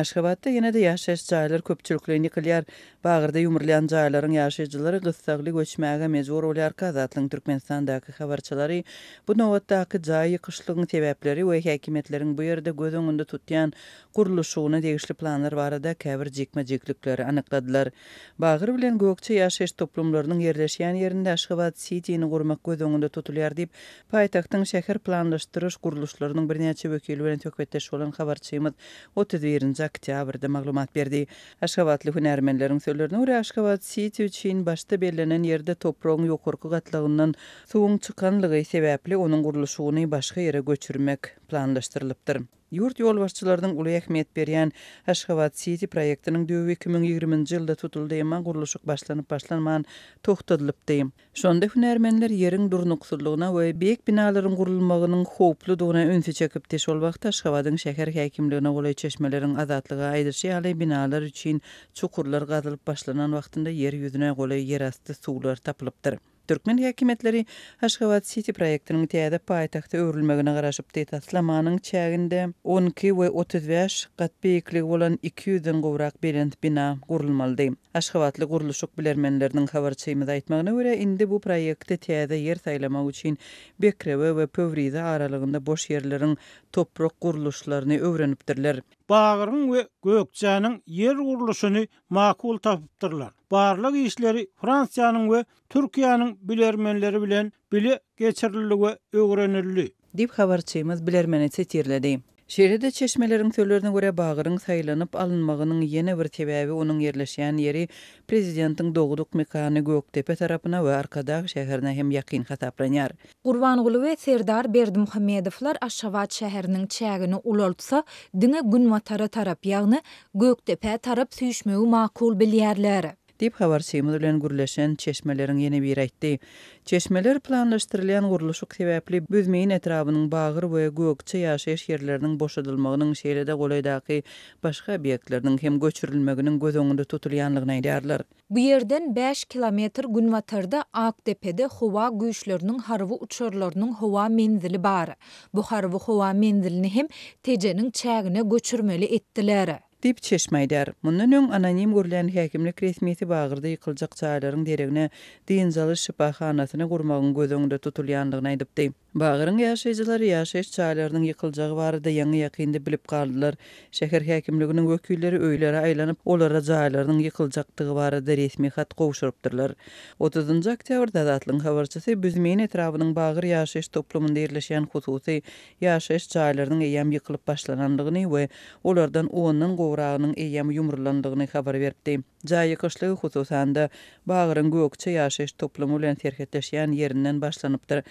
Aşgabatda ýene-de ýaşaýyş jaýlary köpçülikliň ýykylýar. Bagyrda ýumurlayan jaýlaryň ýaşaýjylary gyssagly göçmäge mejbur bolýar. Kazatlyň Türkmenistandaky habarçylary bu nowatdaky jaý ýykyşlygyň sebäpleri we häkimetleriň bu ýerde göz öňünde tutýan guruluşyna degişli planlar barada käbir jekme-jeklikleri anykladylar. Bagyr bilen Gökçe ýaşaýyş toplumlarynyň ýerleşýän ýerinde Aşgabat Cityni gurmak göz öňünde tutulýar diýip paýtagtyň şäher planlaşdyryş guruluşlarynyň birnäçe wekili bilen tökbetdeş bolan habarçymyz 31 oktýabrda maglumat berdi. Aşgabatly hünärmenleriň sözlerine görä Aşgabat City üçin başda belirlenen ýerde topragyň ýokurky gatlygyndan suwuň çykanlygy sebäpli onuň guruluşyny başga ýere göçürmek planlaşdyrylypdyr. Yurt ýol başçylarynyň uly ähmiýet berýän Aşgabat City proýektiniň döwü 2020-nji ýylda tutuldy, emma guruluşyk başlanman togtadylypdy. Şonda hünärmenler ýeriň durnuksyzlygyna we beýik binalaryň gurulmagynyň howpludygyna ünsü çekip teş bolbakda Aşgabatyň şäher häkimligine golay çeşmeleriň azatlygy aýdyrşy ýaly binalar üçin çukurlar gazylyp başlanan wagtynda ýer ýüzüne golay ýerasty suwlar tapylypdyr. Türkmen häkimetleri Aşgabat City proýektiniň täze paýtagta öwrülmegine garaşyp taslamanyň çäginde 12 we 35 gat beýikligi bolan 200-den gowrak belent bina gurulmaly. Aşgabatly guruluşyk bilermenleriniň habarçymyz aýtmagyna görä indi bu proýekde täze ýer saýlamak üçin Bekrebe we Pöwrize aralygynda boş ýerleriň toprak guruluşlaryny öwrenipdirler. Bagyryň we Gökçäniň yer guruluşyny makul tapypdyrlar. Barlyk işleri Fransiýanyň we Türkiýanyň bilermenleri bilen bile geçiriligi öwrenildi diýip habarçymyz bilermeni setirledi. Şeýle-de çeşmeleriň sözlerine görä bagyryň saýlanyp alynmagynyň ýene bir sebäbi onuň ýerleşýän ýeri prezidentiň doguduk mekany Göktepe tarapyna we arkadaky şäherine hem ýakyn hasaplanýar. Gurbangulu we Serdar Berdimuhammedowlar Aşgabat şäheriniň çägini ulaltsa, diňe Günmatara tarap ýagny Göktepe tarap süýşmegi makul bilýärler. Diýip habarçymyz bilen gürleşen çeşmeleriň ýene bir aýtdy. Çeşmeler planlaşdyrylýan guruluşyk sebäpli büzmeýin etrabynyň Bagyr we Gökçe ýaşaýyş ýerleriniň boşadylymagynyň şeýle-de golaýdaky başga obýektleriniň hem göçürilmeginiň göz öňünde tutulýanlygyny aýdýarlar. Bu ýerden 5 kilometr Günmatarda Aktepe'de howa güýçleriniň harwy uçurlarynyň howa menzili bar. Bu harwy howa menzilini hem tejeniň çägine göçürmeli etdiler. Dip çeşmeýdär. Mundan öň anonim görülen häkimlik resmiýeti Bagyrda ýykyljak çaýlaryň deregine diýinjaly şifahanasyny gurmagyň göz öňünde tutulýanlygyny aýdypdy. Bagyryň ýaşaýjylary ýaşaýyş çaýlarynyň ýykyljagy barada ýaňy ýakynda bilip galdylar. Şäher häkimliginiň wekilleri öýlere aýlanyp olara jaýlarynyň ýykyljakdygy barada resmi hat gowşurypdyrlar. 30-njy oktýabrda Azatlyň habarçysy büzmeýin etrabynyň Bagyr ýaşaýyş toplumynda ýerleşýän hususy ýaşaýyş çaýlarynyň eýem ýykylyp başlananlygyny we olardan 10-nyň gowragynyň eýem ýumurlandygyny habar berdi. Jaý ýykyşlygy hususanda Bagyryň Gökçe ýaşaýyş toplumy bilen terhetleşýän ýerinden başlanypdyr.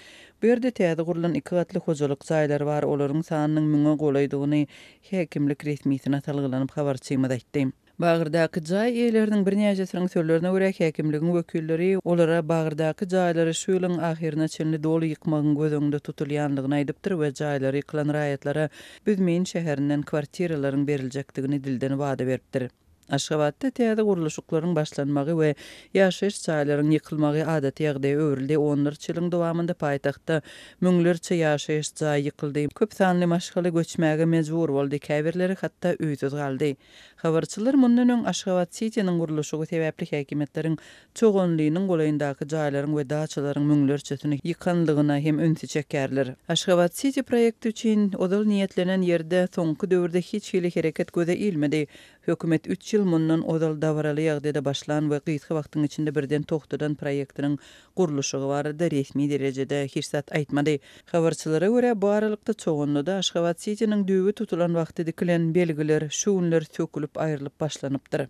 Bu ýerde täze gurulan 2 gatly hojalyk jaýlary bar, olaryň sanynyň müňe golaýdygyny häkimlik resmiýetine talgylanyp habarçymyz aýtdy. Bagyrdaky jaý eýleriniň birnäçesiniň sözlerine görä häkimligiň wekilleri olara Bagyrdaky jaýlary şu ýylyň ahyrına çenli doly ýykmagyň göz öňünde tutulýanlygyny aýdypdyr we jaýlary ýykylan raýatlara büzmeýin şäherinden kwartiralaryň beriljakdygyny dilden wada beripdir. Aşgabatda täze guruluşyklaryň başlanmagy we ýaşaýyş çaýlaryň ýykylmagy adaty ýagdaýa öwrüldi. 14 ýylyň dowamında paýtagtda müňlerçe ýaşaýyş jaý ýykyldy. Köp sanly maşgaly göçmäge mejbur boldy. Käbirleri hatda öýsiz galdy. Habarçylar mundan öň Aşgabat Cityniň guruluşygy sebäpli häkimetleriň çoğunlygynyň golaýyndaky jaýlaryň we daçalaryň müňlerçesini ýykanlygyna hem ünsü çekärler. Aşgabat City proýekti üçin odal niýetlenen ýerde soňky döwürde hiç hili hereket göze ilmedi. Hökümet 3 ýyl mundan odal dawraly ýagdaýda başlan we gysga wagtyň içinde birden togtadan proýektiniň guruluşygy barada resmi derejede hiç zat aýtmady. Habarçylara görä bu aralykda çoğunlukda Aşgabat Cityniň düýbi tutulan wagty dikilen belgiler şu günler sökülüp aýrylyp başlanypdyr.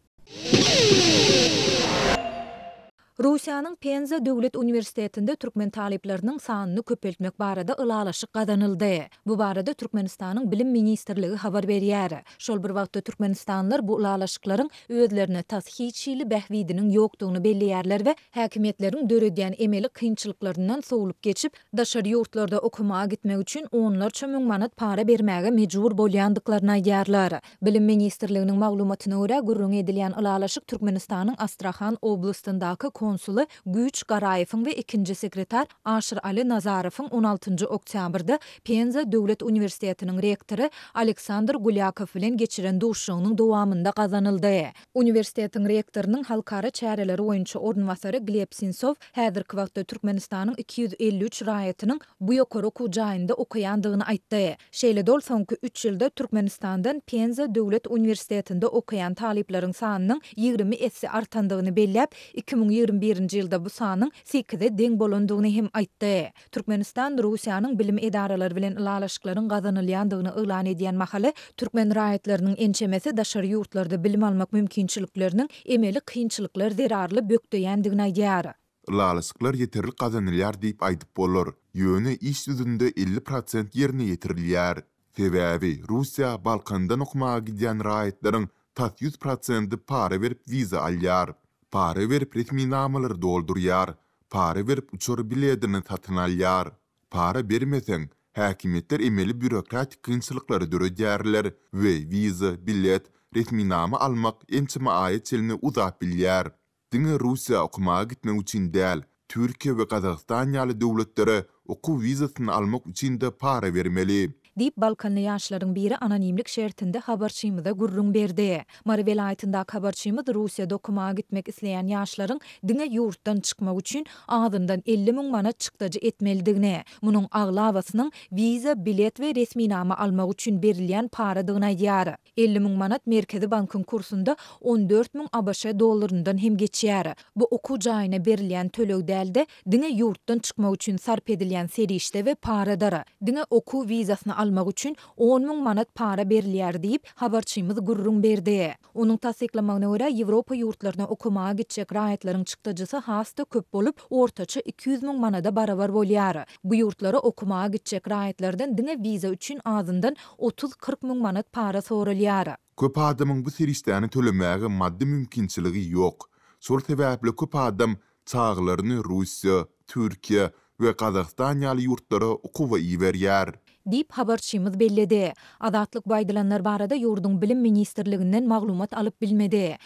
Rusiýanyň Penza Döwlet Uniwersitetinde türkmen talipleriniň sanyny köpeltmek barada ılalaşyk gazanyldy. Bu barada Türkmenistanyň Bilim Ministrligi habar berýär. Şol bir wagtda Türkmenistanlylar bu ılalaşyklaryň özlerine tas hiç hili bähwidiniň ýokdugyny belliýärler we häkimetleriň döredýän emeli kynçylyklaryndan sowulyp geçip daşary ýurtlarda okumaga gitmek üçin onlarça müň manat para bermäge mejbur bolýandyklaryny aýdýarlar. Bilim Ministrliginiň maglumatyna görä gurrun edilýän ılalaşyk Türkmenistanyň Astrahan oblastyndaky konsulu Güç Garayewiň we ikinji sekretar Aşyr Ali Nazarowyň 16-njy oktýabrda Penza Döwlet Uniwersitetiniň rektory Aleksandr Gulyakow bilen geçiren duşugynyň dowamynda gazanyldy. Uniwersitetiň rektorynyň halkara çäreleri boýunça ornwasary Gleb Sintsov häzirki wagtda Türkmenistanyň 253 raýatynyň bu ýokary okuw jaýynda okuýandygyny aýtdy. Şeýle-de soňky 3 ýylda Türkmenistandan Penza Döwlet Uniwersitetinde okuyan talipleriň sanynyň 20 esse artandygyny belläp, 2021-nji ýylda bu sanyň 8-e deň bolandygyny hem aýtdy. Türkmenistan Russiýanyň bilim edaralary bilen ilalaşyklaryň gazanylýandygyny ýylan edýän mahaly türkmen raýatlarynyň ençemesi daşary ýurtlarda bilim almak mümkinçilikleriniň emeli kynçylyklar zerarly bökdeýändigini aýdýar. Ilalaşyklar ýeterli gazanylýar diýip aýdyp bolar. Ýöne iş ýüzünde 50% ýerine ýetirilýär. Sebäbi Russiýa Balkandan okumaga gidýän raýatlaryň tat 100% para berip viza alýar. Para berip resmi namalary doldurýar. Para berip uçur biletini satyn alýar. Para bermeseň häkimetler emeli bürokratik kynçylyklary döredýärler we viza, bilet, resmi nama almak ençime aýat çelini uzap bilýär. Diňe Russiýa okumaga gitmek üçin däl, Türkiýe we Gazagystan ýaly döwletlere okuw vizasyny almak üçin de para bermeli. Diýip Balkanly ýaşlaryň biri anonimlik şertinde habarçymyza gurrun berdi. Mary welaýatynda habarçymyz Russiýada okumaga gitmek isleýän ýaşlaryň diňe ýurtdan çykmak üçin adyndan 50 000 manat çykdyjy etmelidigini, munyň aglawasynyň viza, bilet we resmi nama almak üçin berilýän paradygyny aýdýar. 50 000 manat Merkezi bankyň kursunda 14 000 ABŞ dollaryndan hem geçýär. Bu okuw jaýyna berilýän tölög dälde diňe ýurtdan çykmak üçin sarp edilýän serişde we paradara. Diňe okuw vizasyny almak üçin 10 000 manat para berilýär diýip habarçymyz gurrun berdi. Onuň tasdiklamagyna görä Ýewropa ýurtlaryna okumaga gitjek raýatlaryň çykdyjysy hasda köp bolup ortaça 200 000 manada barabar bolýar. Bu ýurtlara okumaga gitjek raýatlardan diňe viza üçin azyndan 30-40 000 manat para sorulýar. Köp adamyň bu serişdäni tölemäge maddi mümkinçiligi ýok. Şol sebäple köp adam çağlaryny Russiýa, Türkiýe we Gazagstan ýaly ýurtlara okuwa iýerýär. Diýip habarçymyz belledi. Adatlyk baýdalanlar barada ýurdun bilim ministrliginden maglumat alyp bilmedi.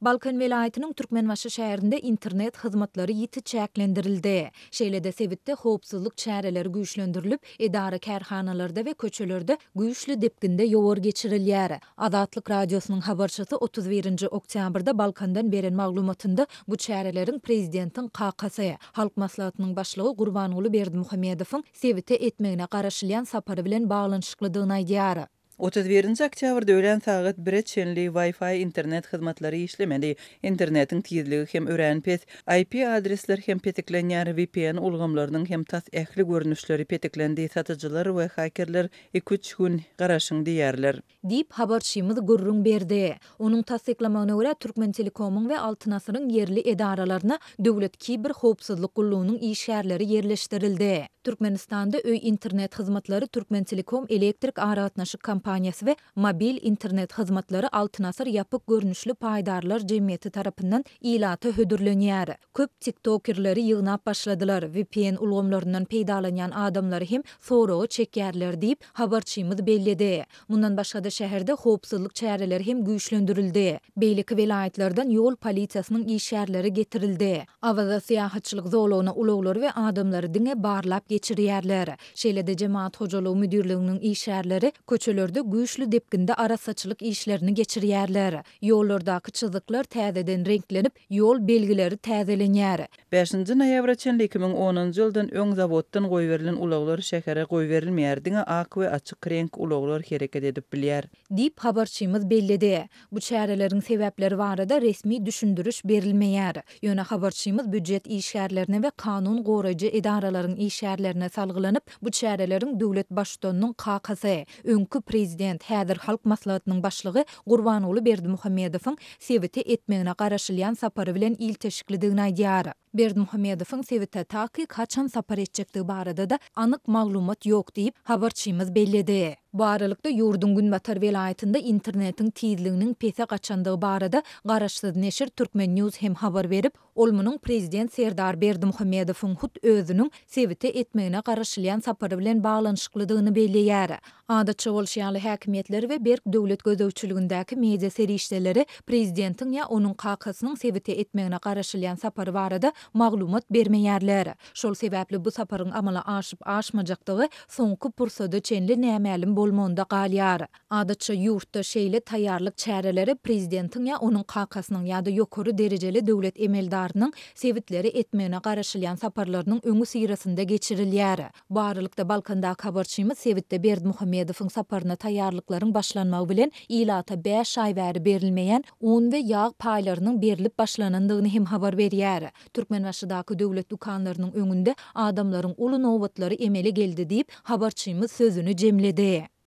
Balkan welaýatynyň Türkmenbaşy şäherinde internet hyzmatlary ýiti çäklendirildi. Şeýle-de sebitde howpsuzlyk çäreleri güýçlendirilip, edara kärhanalarda we köçelerde güýçli depginde ýowar geçirilýär. Adatlyk radiosynyň habarçysy 31-nji oktýabrda Balkandan beren maglumatynda bu çäreleriň prezidentiň kakasy, halk maslahatynyň başlygy Gurbanyňly Berdimuhammedowyň sebite etmegine garaşylýan sapary bilen baglanyşyklydygyny aýdýar. 31-nji oktýabrda ölen sagat 1 çenli Wi-Fi internet hyzmatlary işlemedi. Internetiň tezligi hem örenpet, IP adresler hem petiklenýär, VPN ulgamlarynyň hem tas ähli görnüşleri petiklendi. Satyjylar we hakerler 2-3 gün garaşyň diýerler. Diýip habarçymyz gurrun berdi. Onuň tasdiklamagyna görä Türkmen Telekomyň we Altyn asyryň yerli edaralaryna döwlet kiber howpsuzlyk gullugynyň işgärleri yerleşdirildi. Türkmenistanda öý internet hyzmatlary Türkmen Telekom elektrik aratnaşyk kompaniýasy we mobil internet hyzmatlary Altyn asyr ýapyk görnüşli paýdarlar jemgyýeti tarapyndan ilata hödürlenýär. Köp TikTokerleri ýygnap başladylar. VPN ulgamlaryndan peýdalanýan adamlary hem soragy çekýärler diýip habarçymyz belledi. Mundan başga da şäherde howpsuzlyk çäreleri hem güýçlendirildi. Beýleki welaýatlardan ýol polisiýasynyň işgärleri getirildi. Awaza syýahatçylyk zolagyna ulaglar we adamlary diňe barlap geçirýärler. Şeýle-de jemaat hojalygy müdirliginiň işgärleri köçelerde güýçli depginde arasaçylyk işlerini geçirýärler. Ýollardaky çyzyklar täzeden renklenip, ýol belgileri täzelenýär. 5-nji noýabr 2010-njy ýyldan öň zawoddan goýberilen ulaglar şähere goýberilmeýär diňe ak we açyk renk ulaglar hereket edip bilýär. Diýip habarçymyz belledi. Bu çäreleriň sebäpleri barada resmi düşündürüş berilmeýär. Ýöne habarçymyz büdjet işgärlerine we kanun goraýjy edaralaryň işgärlerine salgylanyp, bu çäreleriň döwlet başçysynyň kakasy, öňkü prezident häzir halk maslahatynyň başlygy Gurbanyňly Berdimuhammedowyň sebite etmegine garaşylýan sapary bilen il teşiklidigini aýdýar. Berdimuhammedowyň Sewite taky kaçan sapar etjekdigi barada da anyk maglumat ýok diýip habarçymyz bellidi. Bu aralıkda Yurdun Günbatar velayetinde internetin tizliginiň pese gaçandygy barada garaşsyz neşir Türkmen News hem habar berip, olmunyň prezident Serdar Berdimuhammedowyň hut özüniň Sewite etmegine garaşylýan sapary bilen baglanyşyklydygyny belleýär. Adatça bolşýanly häkimetleri we berk döwlet gözegçiligindäki media serişdeleri prezidentiň ya onuň kakasynyň Sewite etmegine garaşylýan sapary barada maglumat bermeýärler. Şol sebäpli bu saparyň amala aşyp aşmajakdygy soňky pursada çenli nämälim bolmanda galýar. Adatça ýurtda şeýle taýýarlyk çäreleri prezidentiň ya onuň kakasynyň ýa-da ýokary derejeli döwlet emeldarynyň Sewitleri etmegine garaşylýan saparlarynyň öňü syrasynda geçirilýär. Bu aralykda Balkandaky habarçymyz Sewitde Berdimuhammedowyň saparyna taýýarlyklaryň başlanmagy bilen ilata 5 ay bäri berilmeýän un we ýağ paýlarynyň berilip başlanandygyny hem habar berýär. Türkmenbaşydaky döwlet dukanlarynyň öňünde adamlaryň uly nowatlary emele geldi diýip habarçymyz sözüni jemledi.